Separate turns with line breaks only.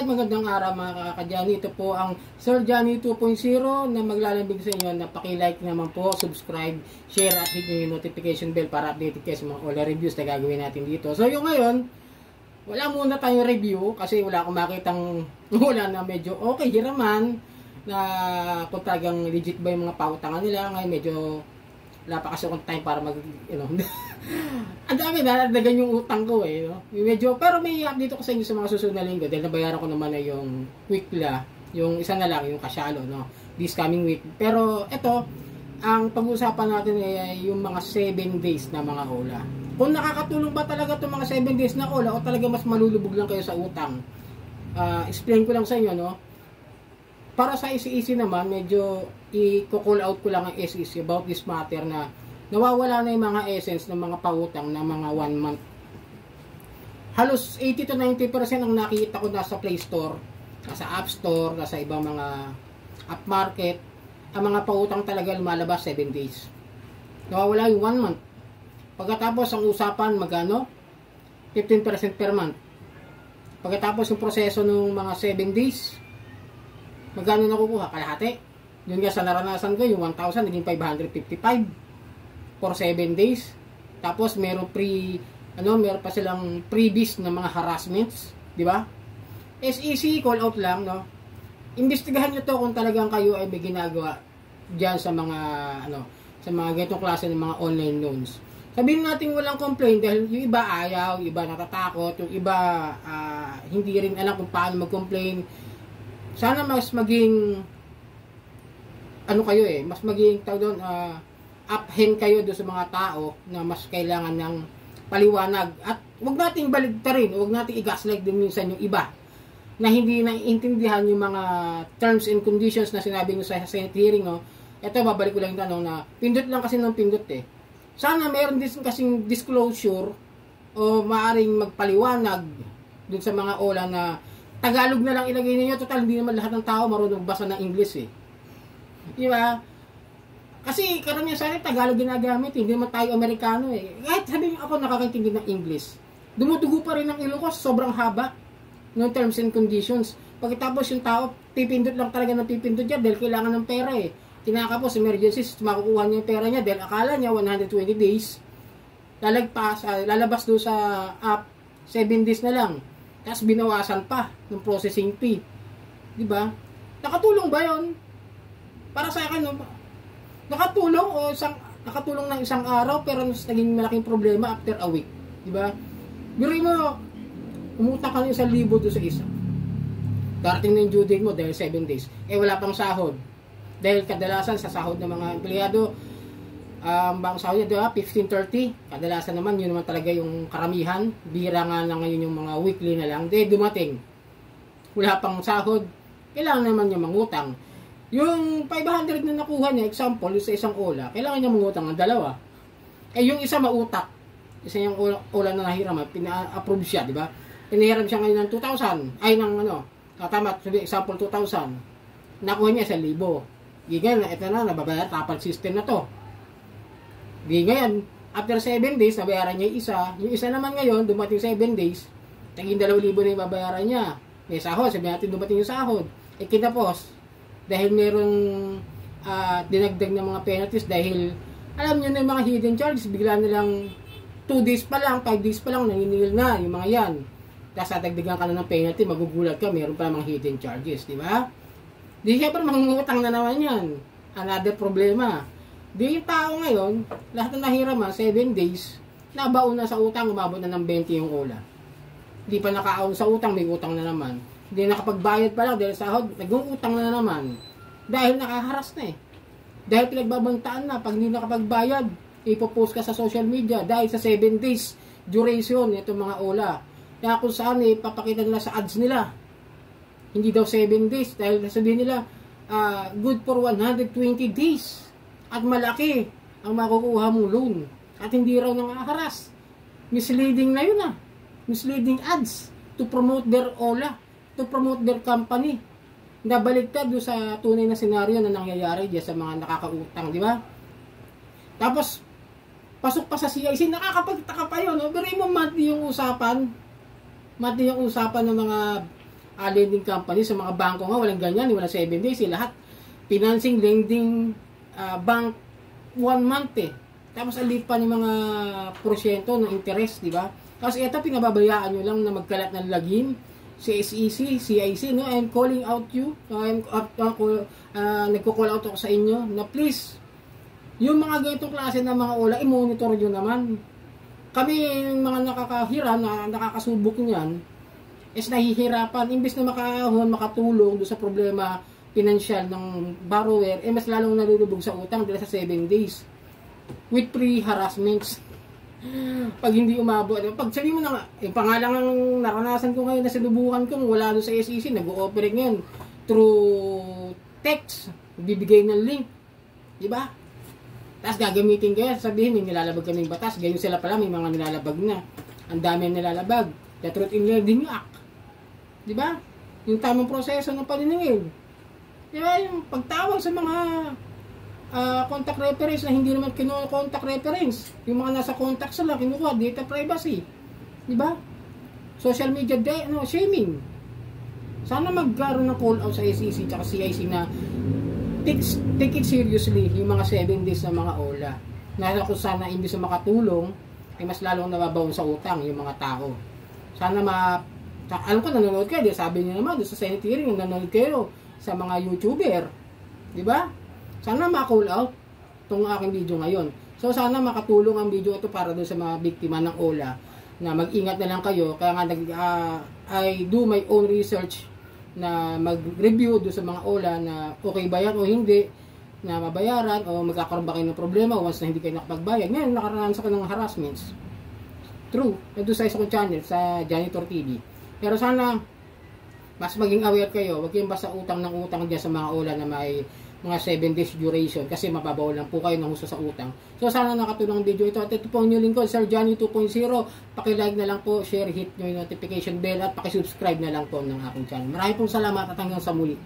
Alright, magandang araw mga ka-Johnny. Ito po ang Sir Johnny 2.0 na maglalambing sa inyo na paki-like naman po, subscribe, share at hit yung notification bell para updated kayo sa mga all reviews na gagawin natin dito. So yung ngayon, wala muna tayong review kasi wala akong makitang wala na medyo okay hiraman na kung talagang legit ba yung mga pautangan nila. Ngayon medyo wala pa kasi akong time para mag, ang dami naragdagan yung utang ko medyo, pero may update ko sa inyo sa mga susunod na linggo dahil nabayaran ko naman na yung weekla, yung isa na lang, yung kasyalo, this coming week. Pero ito, ang pag-uusapan natin ay yung mga 7 days na mga ola. Kung nakakatulong ba talaga itong mga 7 days na ola o talaga mas malulubog lang kayo sa utang. Explain ko lang sa inyo, para sa easy naman, medyo i-call out ko lang ang SEC about this matter na nawawala na yung mga essence ng mga pautang na mga 1 month. Halos 80 to 90% ang nakita ko nasa Play Store, nasa App Store, nasa ibang mga app market. Ang mga pautang talaga lumalabas 7 days. Nawawala yung 1 month. Pagkatapos ang usapan magano? 15% per month. Pagkatapos yung proseso ng mga 7 days, magkano nakukuha? Kalahati. Yun nga sa naranasan ko, yung 1,000 naging 555 for 7 days. Tapos meron meron pa silang previous na mga harassments, di ba? SEC call out lang, Imbestigahan niyo to kung talagang kayo ay may ginagawa diyan sa mga sa mga ganitong klase ng mga online loans. Sabihin natin walang complaint dahil yung iba ayaw, yung iba natatakot, yung iba hindi rin alam kung paano mag-complain. Sana mas maging mas maging uphind kayo do sa mga tao na mas kailangan ng paliwanag at wag nating baligtarin, wag nating i-gaslight din minsan yung iba na hindi naiintindihan yung mga terms and conditions na sinabi nyo sa Senate hearing. Ito, babalik ko lang yung tanong na pindot lang kasi ng pindot Sana meron din kasing disclosure o maaring magpaliwanag dun sa mga ola na Tagalog na lang ilagay ninyo. Total, hindi naman lahat ng tao marunong basa ng English Di ba? Kasi karamihan sa akin Tagalog ginagamit, hindi naman tayo Amerikano Kahit sabihin ako nakakaintindi ng English, dumudugo pa rin ang ilong ko, sobrang haba ng terms and conditions. Pagkatapos yung tao, pipindot lang talaga ng pipindot niya dahil kailangan ng pera Tinakapos emergencies, makukuha niya yung pera niya dahil akala niya 120 days. Lalabas doon sa app, 7 days na lang. Tapos binawasan pa ng processing fee. Di ba? Nakatulong ba yon? Para sa akin, nakatulong o nakatulong ng isang araw pero naging malaking problema after a week. Di ba? Biruin mo, umutang ka ng 1,000 doon sa isa. Darating na yung due date mo dahil 7 days. Wala pang sahod. Dahil kadalasan sa sahod ng mga empleyado, bang sahod niya, 15-30. Kadalasan naman, yun naman talaga yung karamihan. Bira nga na ngayon yung mga weekly na lang. Dahil dumating. Wala pang sahod. Kailangan naman niya mangutang. Yung 500 na nakuha niya, example, sa isang ola, kailangan niya mangutang ng 2. Yung isa mautak. Isa yung ola na nahiram, pina-approve siya, di ba? Pinahiram siya ngayon ng 2,000. Ay, tama, example 2,000. Nakuha niya 1,000. Ngayon, ito na, nababayar, tapal system na to. Ngayon, after 7 days, nabayaran niya yung isa. Yung isa naman ngayon, dumating 7 days, taging 2,000 na yung babayaran niya. May sahod, sabihin natin dumating yung sahod. Kinapos, dahil merong dinagdag ng mga penalties, dahil alam niyo na yung mga hidden charges, bigla na lang 2 days pa lang, 5 days pa lang, naniningil na yung mga yan. Tapos dadagdagan ka na ng penalty, magugulat ka, meron pa mga hidden charges, di ba? Di syempre mangungutang na naman yan. Another problema. Di yung tao ngayon, lahat na nahiraman, 7 days, nabaon na sa utang, umabot na ng 20 yung ola. Di pa nakaon sa utang, may utang na naman. Hindi nakapagbayad pa lang dahil sahod, nag-utang na naman. Dahil nakaharas na Dahil pinagbabantaan na, pag hindi nakapagbayad, ipopost ka sa social media dahil sa 7 days duration itong mga ola. Kaya kung saan papakita nila sa ads nila. Hindi daw 7 days dahil sabihin nila good for 120 days at malaki ang makukuha mong loan at hindi raw nangaharas. Misleading na yun misleading ads to promote their ola, to promote their company. Nabaliktad doon sa tunay na senaryo na nangyayari diyan sa mga nakakautang, di ba? Tapos pasok pa sa CIC, nakakapagtaka pa yun Pero mo monthly yung usapan ng mga lending company. Sa mga bangko nga, walang ganyan, walang 7 days. Lahat, financing, lending, bank, 1 month eh. Tapos alit pa ng mga porsyento ng interest, di ba? Tapos ito, pinababayaan nyo lang na magkalat ng lagim, CSEC, CIC, no? I'm calling out you, nagko-call out ako sa inyo, na please, yung mga ganitong klase ng mga OLA, i-monitor nyo naman. Kami, yung mga nakakahira, na nakakasubok niyan, is nahihirapan, imbes na makatulong doon sa problema pinansyal ng borrower, mas lalong nalulubog sa utang dahil sa 7 days. With pre-harassments. Pag hindi umabot, pag sabi mo na nga, yung pangalang ang naranasan ko ngayon na sinubukan ko, wala doon sa SEC, nag-ooperate ngayon through text, bibigay ng link, di ba? Tapos gagamitin kayo, sabihin may nilalabag kaming batas, ganyan sila pala, may mga nilalabag na, ang dami nilalabag, the Truth in Lending Act, di ba? Yung tamang proseso ng paniningil, di ba? Yung pagtawag sa mga contact reference na hindi naman kinuha contact reference. Yung mga nasa contacts lang, kinuha data privacy. Di ba? Social media shaming. Sana magkaroon ng call out sa SEC at CIC na take it seriously yung mga 7 days na mga OLA. Na kung sana imbis na makatulong, ay mas lalong nababawon sa utang yung mga tao. Sana alam ko nanonood kayo, sabi niyo naman sa Senate hearing, nanonood kayo sa mga YouTuber. Di ba? Sana ma-call out itong aking video ngayon. So sana makatulong ang video ito para doon sa mga biktima ng OLA na mag-ingat na lang kayo. Kaya nga I do my own research na mag-review doon sa mga OLA na okay ba yan o hindi na mabayaran o magkakaroon ba kayo ng problema once na hindi kayo nakapagbayad. Ngayon nakaranas ako ng harassments. True. Ito sa isang channel sa Janitor TV. Pero sana mas maging aware kayo. Huwag kayong basta utang ng utang dyan sa mga OLA na may mga 7 days duration kasi mababaw lang po kayo ng husto sa utang. So sana nakatulong ang video ito. At ito po ang new lingkod, Sir Johnny 2.0. Paki-like na lang po, share, hit nyo yung notification bell at paki-subscribe na lang po ng aking channel. Maraming pong salamat at hanggang sa muli.